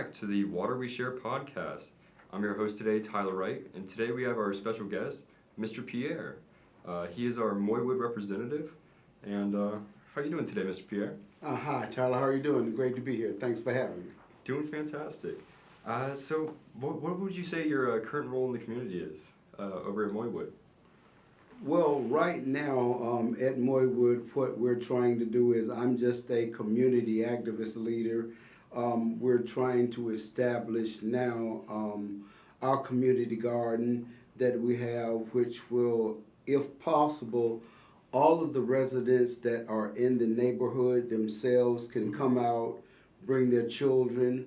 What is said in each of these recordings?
back to the Water We Share podcast. I'm your host today, Tyler Wright, and today we have our special guest, Mr. Pierre. He is our Moyewood representative, and how are you doing today, Mr. Pierre? Hi, Tyler. How are you doing? Great to be here. Thanks for having me. Doing fantastic. So what would you say your current role in the community is over at Moyewood? Well, right now at Moyewood, what we're trying to do is I'm just a community activist leader. We're trying to establish now our community garden that we have, which will, if possible, all of the residents that are in the neighborhood themselves can come out, bring their children,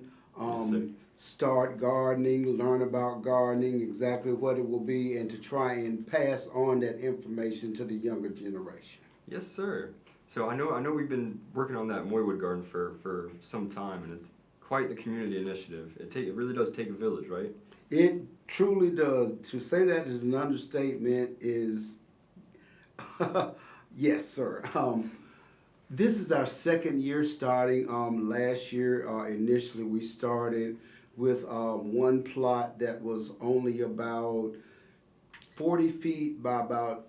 start gardening, learn about gardening, exactly what it will be, and to try and pass on that information to the younger generation. Yes, sir. So I know we've been working on that Moyewood garden for some time, and it's quite the community initiative. It really does take a village, right? It truly does. To say that is an understatement is, yes, sir. This is our second year starting. Last year, initially we started with one plot that was only about 40 feet by about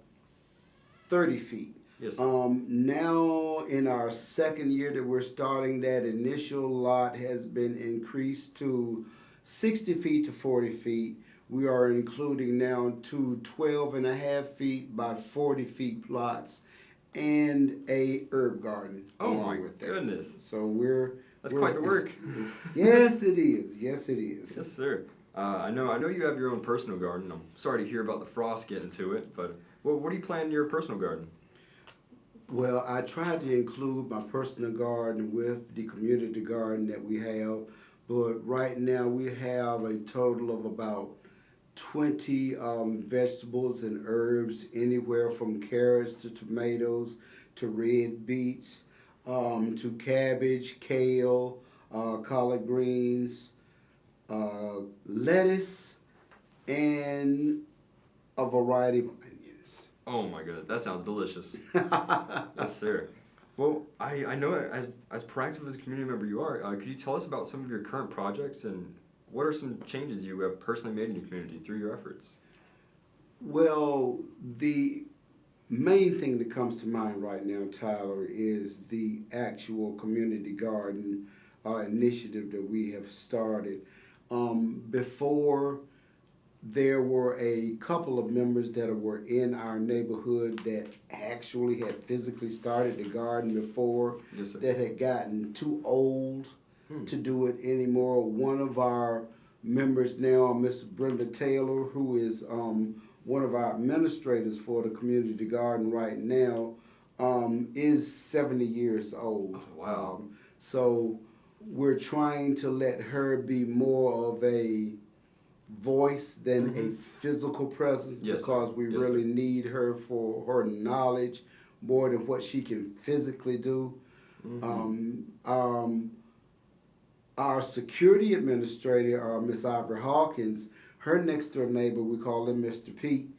30 feet. Yes. Now in our second year that we're starting, that initial lot has been increased to 60 feet to 40 feet. We are including now two 12.5 feet by 40 feet plots and a herb garden. Oh my goodness. So that's quite the work. Yes, it is. Yes, it is. Yes, sir. I know you have your own personal garden. I'm sorry to hear about the frost getting to it, but what do you plan in your personal garden? Well, I tried to include my personal garden with the community garden that we have, but right now we have a total of about 20 vegetables and herbs, anywhere from carrots to tomatoes to red beets to cabbage, kale, collard greens, lettuce, and a variety of onions. Oh my goodness, that sounds delicious. Yes, sir. Well, I know as proactive as a community member you are, could you tell us about some of your current projects and what are some changes you have personally made in your community through your efforts? Well, the main thing that comes to mind right now, Tyler, is the actual community garden initiative that we have started. Before, there were a couple of members that were in our neighborhood that actually had physically started the garden before. Yes, sir. That had gotten too old to do it anymore. One of our members now, Miss Brenda Taylor, who is one of our administrators for the community garden right now, is 70 years old. Oh, wow. So we're trying to let her be more of a voice than a physical presence, yes, because sir. we Yes, really sir. need her for her knowledge more than what she can physically do. Our security administrator, Miss Ivory Hawkins, her next door neighbor, we call him Mr. Pete.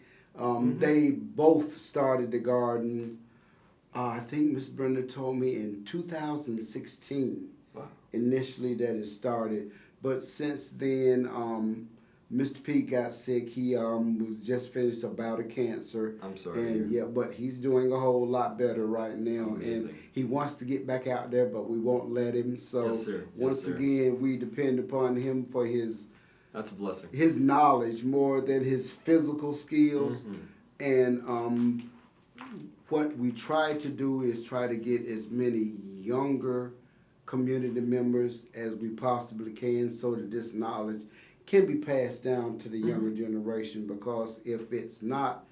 They both started the garden, I think Miss Brenda told me in 2016. Wow. Initially that it started. But since then, Mr. Pete got sick. He was just finished a bout of cancer. I'm sorry. And yeah, but he's doing a whole lot better right now. Amazing. And he wants to get back out there, but we won't let him. So yes, sir. Yes, once sir. again, we depend upon him for that's a blessing. His knowledge more than his physical skills. And what we try to do is try to get as many younger community members as we possibly can, so that this knowledge can be passed down to the younger generation, because if it's not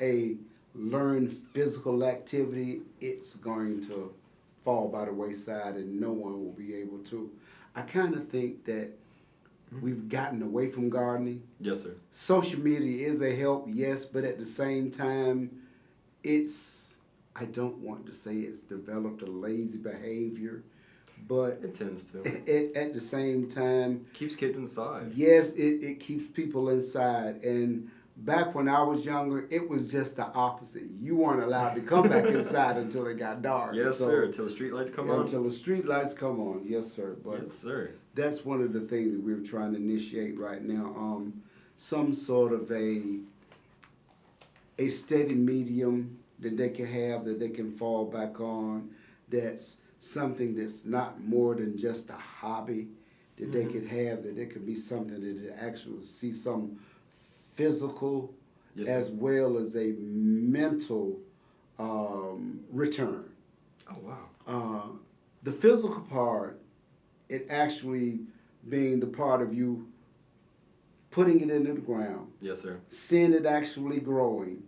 a learned physical activity, it's going to fall by the wayside and no one will be able to. I kind of think that we've gotten away from gardening. Yes, sir. Social media is a help, yes, but at the same time, I don't want to say it's developed a lazy behavior, but it tends to. At the same time, Keeps kids inside. yes, it keeps people inside. And back when I was younger, it was just the opposite. You weren't allowed to come back inside until it got dark. Yes, So, sir. Until the street lights come on. Until the street lights come on, yes, sir. But Yes, sir. that's one of the things that we're trying to initiate right now. Some sort of a steady medium that they can have, that they can fall back on, that's something that's not more than just a hobby, that they could have, that it could be something that they actually see some physical as well as a mental return. Oh, wow. The physical part, it actually being the part of you putting it into the ground. Yes, sir. Seeing it actually growing.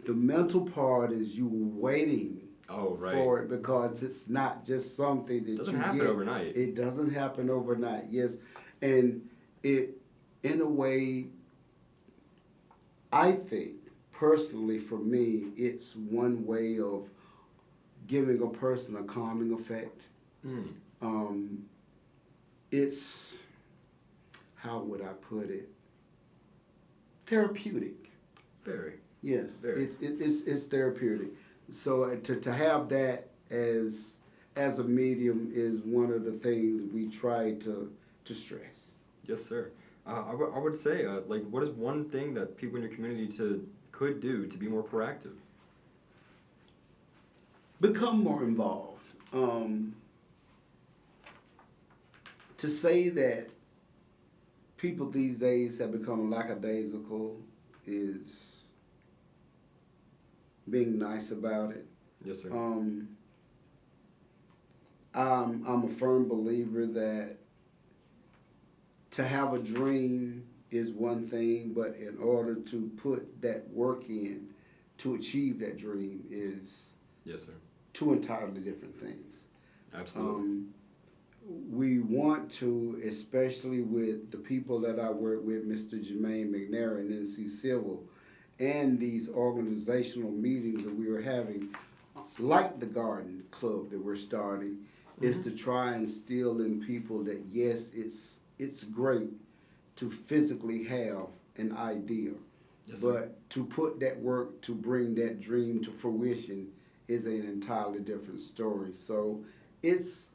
The mental part is you waiting for it, because it's not just something that doesn't happen overnight. It doesn't happen overnight, yes. And it, in a way, I think, personally for me, it's one way of giving a person a calming effect. It's, how would I put it? Therapeutic. Very. Yes, Very. It's therapeutic. So to have that as a medium is one of the things we try to stress. Yes, sir. I would say, like, what is one thing that people in your community could do to be more proactive? Become more involved. To say that people these days have become lackadaisical is being nice about it. Yes, sir. I'm a firm believer that to have a dream is one thing, but in order to put that work in to achieve that dream is two entirely different things. Absolutely. We want to, especially with the people that I work with, Mr. Jermaine McNair and NC Civil, and these organizational meetings that we are having, like the garden club that we're starting, is to try and instill in people that yes, it's great to physically have an idea, but to put that work to bring that dream to fruition is an entirely different story. So it's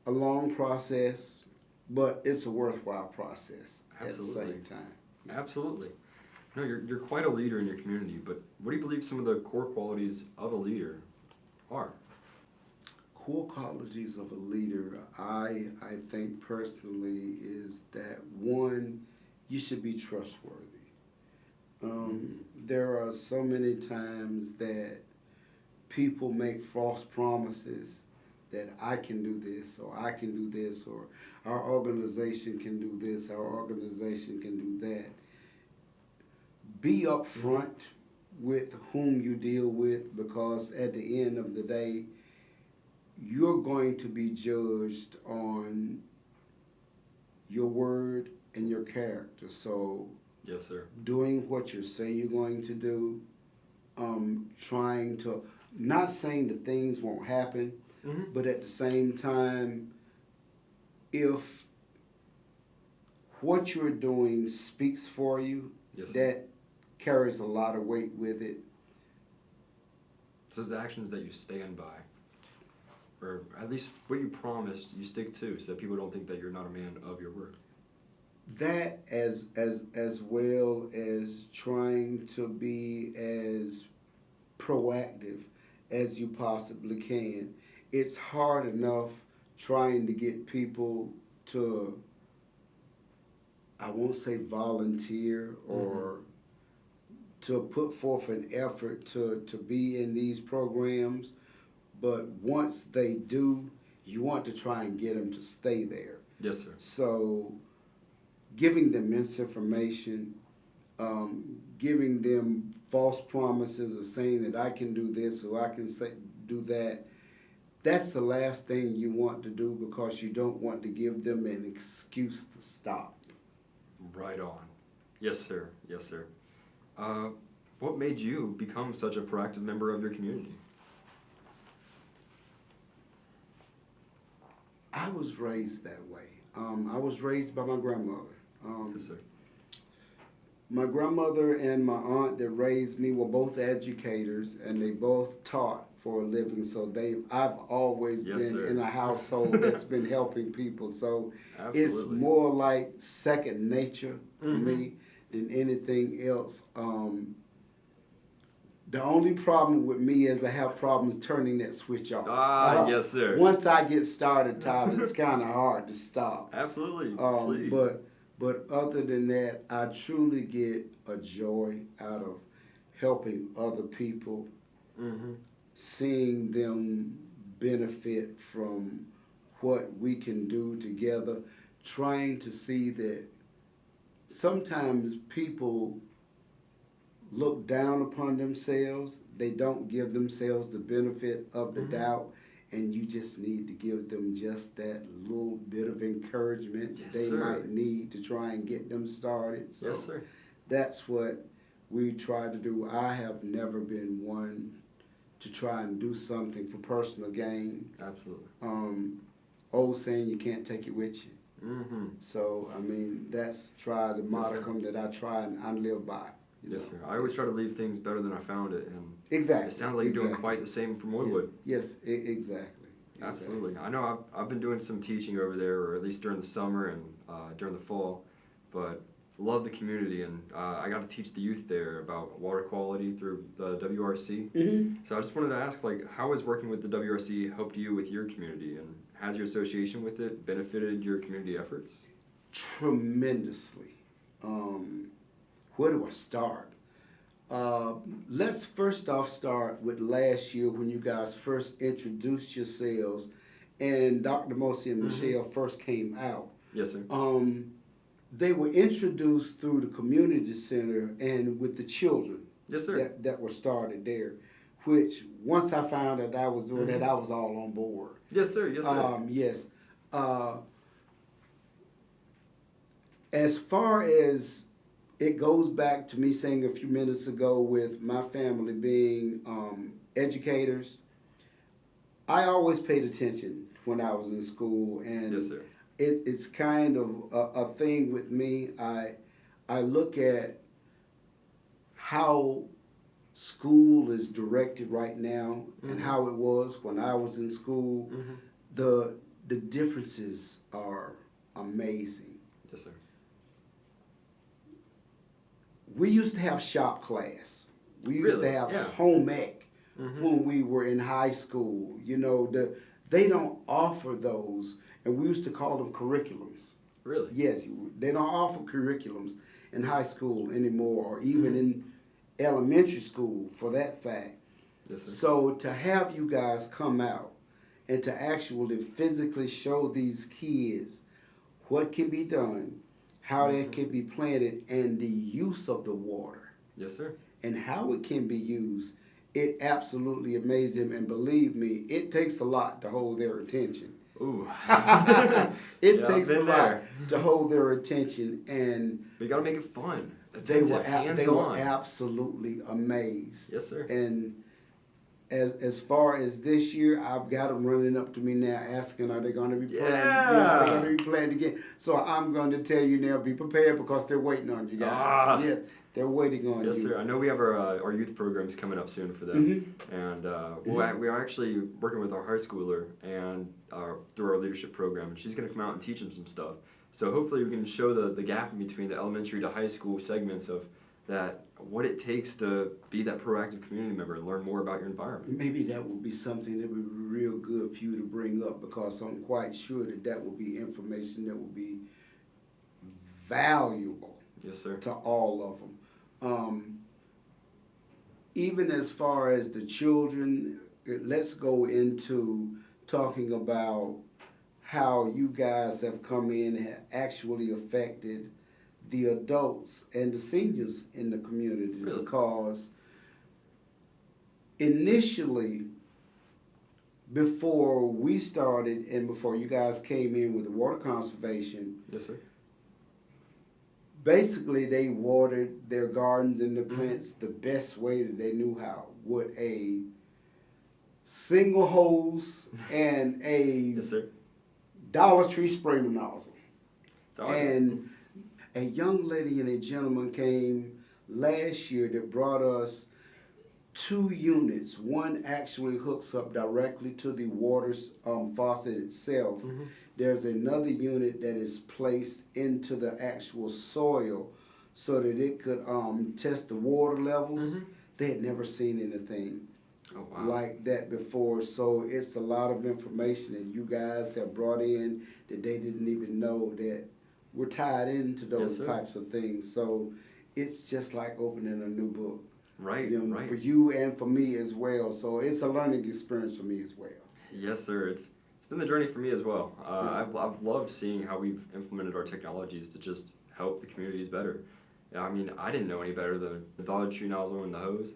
a long process, but it's a worthwhile process at the same time. Absolutely. No, you're quite a leader in your community, but what do you believe some of the core qualities of a leader are? Core qualities of a leader, I think personally, is that one, you should be trustworthy. There are so many times that people make false promises that I can do this, or I can do this, or our organization can do this, our organization can do that. Be upfront with whom you deal with, because at the end of the day, you're going to be judged on your word and your character. So, yes, sir. Doing what you say you're going to do, trying to, not saying that things won't happen, but at the same time, if what you're doing speaks for you, that carries a lot of weight with it. So those actions that you stand by, or at least what you promised, you stick to, so that people don't think that you're not a man of your word. That as well as trying to be as proactive as you possibly can. It's hard enough trying to get people to, I won't say volunteer, or to put forth an effort to be in these programs, but once they do, you want to try and get them to stay there. Yes, sir. So giving them misinformation, giving them false promises of saying that I can do this or I can do that, that's the last thing you want to do, because you don't want to give them an excuse to stop. Right on. Yes, sir. Yes, sir. What made you become such a proactive member of your community? I was raised that way. I was raised by my grandmother. Yes, sir. My grandmother and my aunt that raised me were both educators, and they both taught for a living. So I've always Yes, been sir. in a household that's been helping people. So it's Absolutely. more like second nature for Mm-hmm. me than anything else. The only problem with me is I have problems turning that switch off. Ah, yes, sir. Once I get started, Tyler, it's kind of hard to stop. Absolutely. Um, Please. but but other than that, I truly get a joy out of helping other people, Mm-hmm. seeing them benefit from what we can do together, trying to see that sometimes people look down upon themselves. They don't give themselves the benefit of the Mm-hmm. doubt, and you just need to give them just that little bit of encouragement Yes, they sir. might need to try and get them started. Yes, So sir. that's what we try to do. I have never been one to try and do something for personal gain. Absolutely. Old saying, you can't take it with you. Mm-hmm. So I mean, that's the Yes, sir. modicum that I try and live by. Yes, sir. I always try to leave things better than I found it, and Exactly. it sounds like you're doing quite the same for Moyewood. Yes, exactly. Absolutely. I know I've been doing some teaching over there, or at least during the summer and during the fall, but love the community, and I got to teach the youth there about water quality through the WRC. Mm-hmm. So I just wanted to ask, like, how has working with the WRC helped you with your community, and has your association with it benefited your community efforts? Tremendously. Where do I start? Let's first off start with last year when you guys first introduced yourselves and Dr. Mosi and Michelle first came out. Yes, sir. They were introduced through the community center and with the children Yes, sir. that were started there, which once I found that I was doing that, I was all on board. Yes, sir. Yes, sir. Yes. As far as it goes back to me saying a few minutes ago with my family being educators, I always paid attention when I was in school, and Yes, sir. it's kind of a thing with me. I look at how school is directed right now and how it was when I was in school. The differences are amazing. Yes, sir. We used to have shop class. We used Really? to have Yeah. home ec when we were in high school. You know, they don't offer those, and we used to call them curriculums. Really? Yes, they don't offer curriculums in high school anymore, or even in elementary school for that fact. Yes, sir. So to have you guys come out and to actually physically show these kids what can be done, how that can be planted, and the use of the water, Yes, sir. and how it can be used, it absolutely amazed them. And believe me, it takes a lot to hold their attention. Ooh. It Yeah, takes I've a been lot there. to hold their attention, and But you gotta make it fun. they were hands-on. absolutely amazed. Yes, sir. And as far as this year, I've got them running up to me now asking, are they going to be playing? Yeah, are they going to be playing again? So I'm going to tell you now, be prepared because they're waiting on you guys. Yes, they're waiting on you. Yes, sir. I know we have our youth programs coming up soon for them, and we are actually working with our high schooler and through our leadership program, and she's going to come out and teach them some stuff. So hopefully we can show the gap in between the elementary to high school segments of that, what it takes to be that proactive community member and learn more about your environment. Maybe that would be something that would be real good for you to bring up, because I'm quite sure that would be information that would be valuable. Yes, sir. To all of them. Even as far as the children, let's go into talking about how you guys have come in and have actually affected the adults and the seniors in the community. Really? Because initially, before we started and before you guys came in with the water conservation, Yes, sir. basically they watered their gardens and the plants the best way that they knew how, with a single hose and a Yes, sir. Dollar Tree spray nozzle. It's all right. A young lady and a gentleman came last year that brought us two units. One actually hooks up directly to the water faucet itself. Mm-hmm. There's another unit that is placed into the actual soil so that it could test the water levels. Mm-hmm. They had never seen anything Oh, wow. like that before. So it's a lot of information that you guys have brought in that they didn't even know that we're tied into those Yes, sir. types of things. So it's just like opening a new book. Right, You know, right. for you and for me as well. So it's a learning experience for me as well. Yes, sir. It's been the journey for me as well. I've loved seeing how we've implemented our technologies to just help the communities better. Yeah, I mean, I didn't know any better than the dollar tree nozzle and the hose.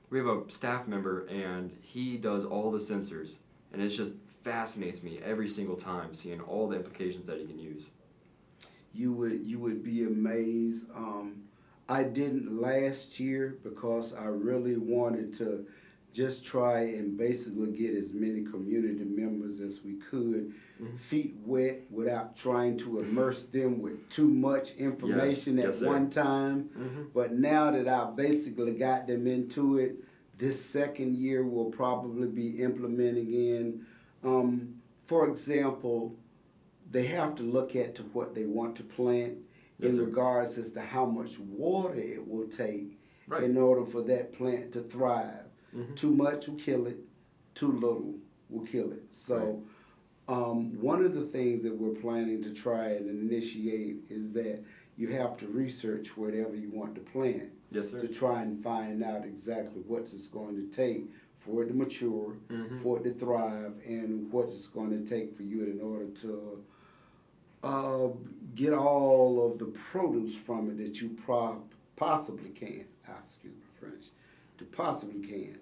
We have a staff member, and he does all the sensors, and it just fascinates me every single time seeing all the implications that he can use. You would be amazed. I didn't last year because I really wanted to just try and basically get as many community members as we could, Mhm. feet wet without trying to immerse them with too much information Yes, at sir. one time. Mm-hmm. But now that I've basically got them into it, this second year we'll probably be implementing in, for example, they have to look at to what they want to plant Yes, in sir. regards as to how much water it will take Right. in order for that plant to thrive. Mm-hmm. Too much will kill it, too little will kill it. So one of the things that we're planning to try and initiate is that you have to research whatever you want to plant Yes, sir. to try and find out exactly what it's going to take for it to mature, Mm-hmm. for it to thrive, and what it's going to take for you in order to get all of the produce from it that you possibly can. Excuse my French. To possibly can.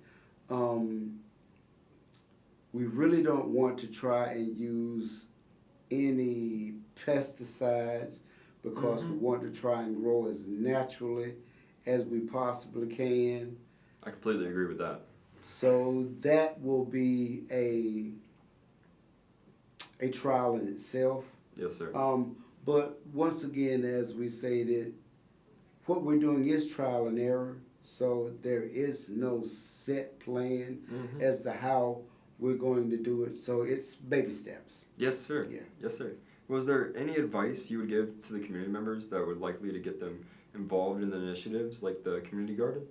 We really don't want to try and use any pesticides because we want to try and grow as naturally as we possibly can. I completely agree with that. So that will be a trial in itself. Yes, sir. But once again, as we stated, what we're doing is trial and error. So there is no set plan Mm-hmm. as to how we're going to do it. So it's baby steps. Yes, sir. Yeah. Yes, sir. Was there any advice you would give to the community members that would likely to get them involved in the initiatives like the community garden?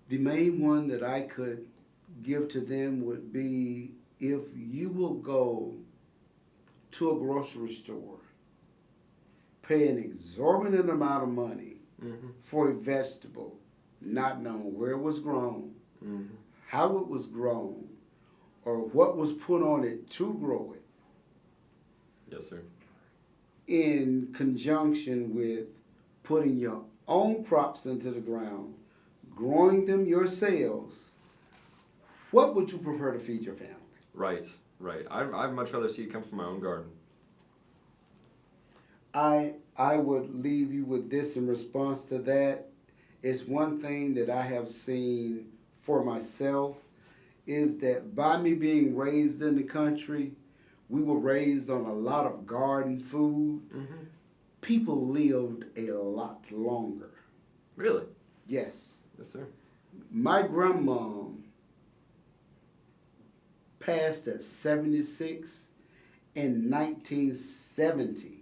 The main one that I could give to them would be if you will go to a grocery store, pay an exorbitant amount of money Mm-hmm. for a vegetable, not knowing where it was grown, Mm-hmm. how it was grown, or what was put on it to grow it, Yes, sir. in conjunction with putting your own crops into the ground, growing them yourselves, what would you prefer to feed your family? Right, right. I'd much rather see it come from my own garden. I would leave you with this in response to that. It's one thing that I have seen for myself is that by me being raised in the country, we were raised on a lot of garden food. Mm-hmm. People lived a lot longer. Really? Yes. Yes, sir. My grandmom passed at 76 in 1970.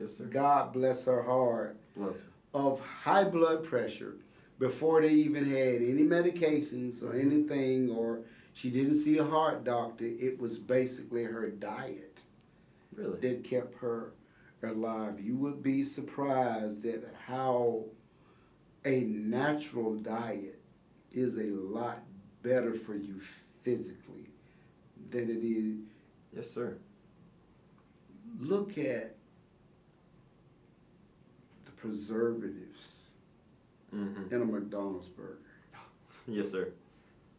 Yes, sir. God bless her heart. Bless. Of high blood pressure before they even had any medications or anything, or she didn't see a heart doctor. It was basically her diet Really? that kept her alive. You would be surprised at how a natural diet is a lot better for you physically than it is. Yes, sir. Look at the preservatives Mm-hmm. in a McDonald's burger Yes, sir.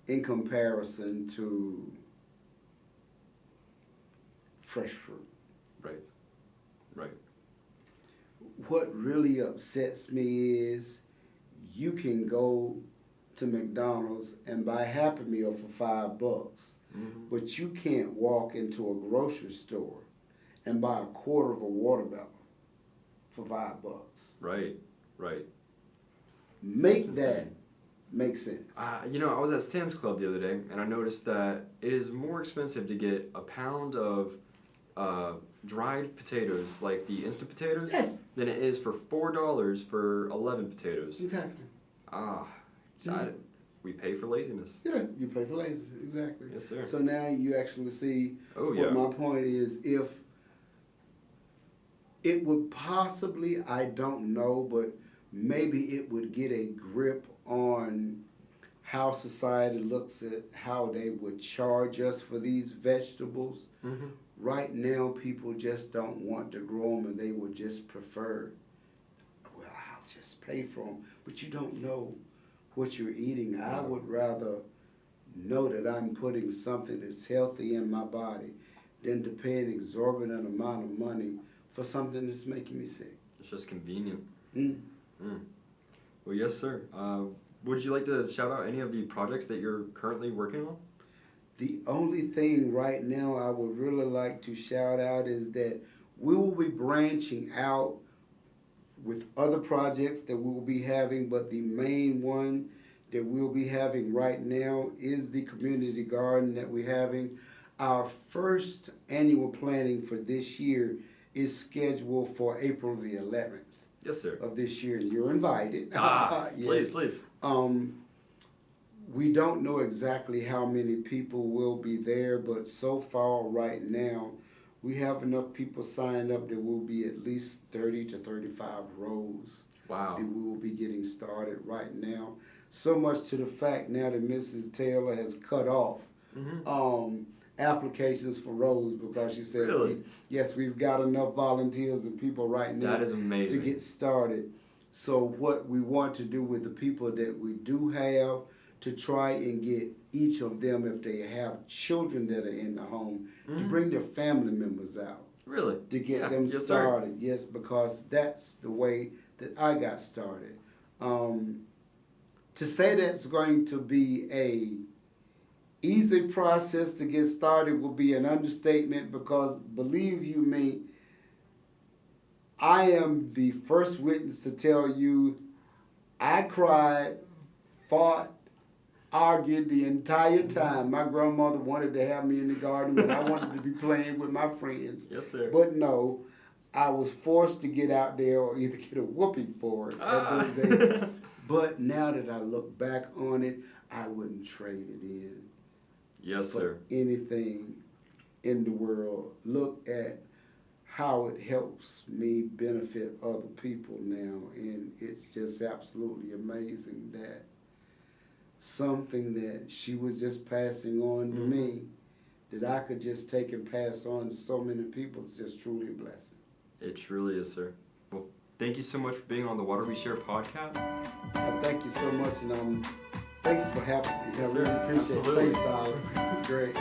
in comparison to fresh fruit. Right. Right. What really upsets me is you can go to McDonald's and buy Happy Meal for $5, Mm-hmm. but you can't walk into a grocery store and buy a quarter of a watermelon for $5. Right. Make That's that insane. make sense. I was at Sam's Club the other day, and I noticed that it is more expensive to get a pound of dried potatoes, like the instant potatoes, Yes. than it is for $4 for 11 potatoes. Exactly. We pay for laziness. Yeah, you pay for laziness. Exactly. Yes, sir. So now you actually see Oh, what yeah. my point is. If it would possibly, I don't know, but maybe it would get a grip on how society looks at how they would charge us for these vegetables. Mm-hmm. Right now, people just don't want to grow them, and they would just prefer, well, I'll just pay for them. But you don't know what you're eating. I would rather know that I'm putting something that's healthy in my body than to pay an exorbitant amount of money for something that's making me sick. It's just convenient. Mm. Well, yes, sir. Would you like to shout out any of the projects that you're currently working on? The only thing right now I would really like to shout out is that we will be branching out with other projects that we will be having, but the main one that we'll be having right now is the community garden that we're having. Our first annual planning for this year is scheduled for April the 11th. Yes, sir. Of this year, and you're invited. Yes. Please. We don't know exactly how many people will be there, but so far right now, we have enough people signed up that will be at least 30 to 35 rows. Wow. That we will be getting started right now. So much to the fact now that Mrs. Taylor has cut off applications for rows because she said, really? Yes, we've got enough volunteers and people right now that is amazing. to get started. So what we want to do with the people that we do have, to try and get each of them, if they have children that are in the home, to bring their family members out. Really? To get them started. Sir. Yes, because that's the way that I got started. To say that's going to be a easy process to get started will be an understatement, because believe you me, I am the first witness to tell you I cried, fought, argued the entire time. My grandmother wanted to have me in the garden, but I wanted to be playing with my friends. Yes, sir. But no, I was forced to get out there or either get a whooping for it at those ages. But now that I look back on it, I wouldn't trade it in. Yes, sir. Anything in the world. Look at how it helps me benefit other people now, and it's just absolutely amazing that something that she was just passing on to me, that I could just take and pass on to so many people, is just truly a blessing. It truly is, sir. Well, thank you so much for being on the Water We Share podcast. Thank you so much, and thanks for having me. Yes, I really sir. appreciate Absolutely. it. Thanks, Tyler. It's great.